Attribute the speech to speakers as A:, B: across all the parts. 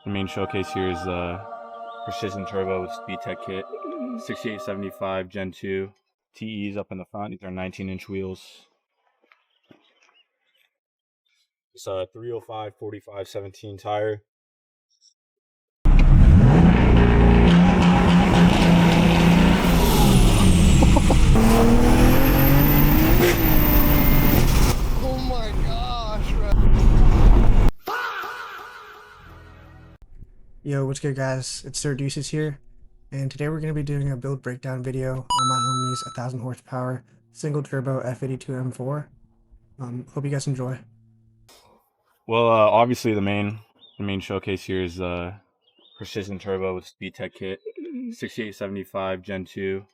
A: The main showcase here is Precision Turbo with Speedtech kit, 6875 Gen 2 TEs up in the front. These are 19-inch wheels. It's a 305 45 17 tire.
B: Oh my gosh, bro.
C: Yo, what's good guys? It's Sir Deuces here, and today we're going to be doing a build breakdown video on my homie's 1000 horsepower single turbo F80 M4. Hope you guys enjoy.
A: Well, obviously the main showcase here is Precision Turbo with Speedtech kit, 6875 Gen 2.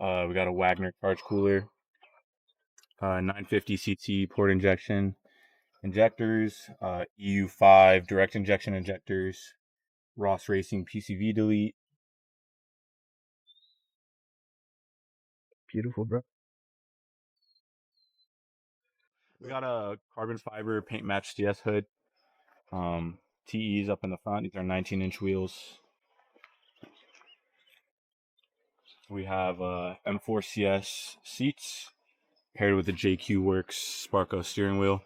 A: We got a Wagner charge cooler, 950 CT port injection, injectors, EU5 direct injection injectors, Ross Racing PCV delete.
C: Beautiful, bro.
A: We got a carbon fiber paint match DS hood, TEs up in the front. These are 19-inch wheels. We have M4 CS seats paired with the JQ Works Sparko steering wheel.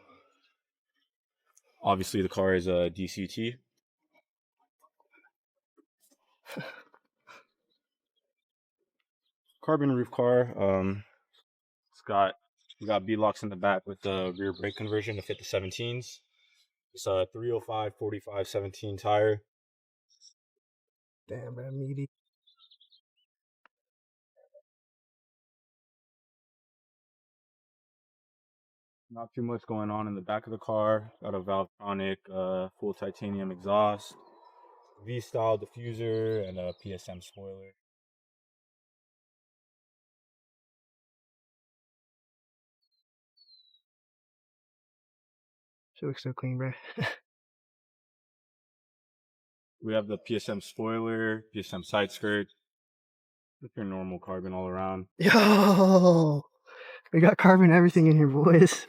A: Obviously the car is a DCT. Carbon roof car. We got B-locks in the back with the rear brake conversion to fit the 17s. It's a 305 45 17 tire.
C: Damn, bro, meaty.
A: Not too much going on in the back of the car. Got a Valvetronic full titanium exhaust, V-style diffuser, and a PSM spoiler.
C: She looks so clean, bro.
A: We have the PSM spoiler, PSM side skirt, with your normal carbon all around.
C: Yo, we got carbon everything in here, boys.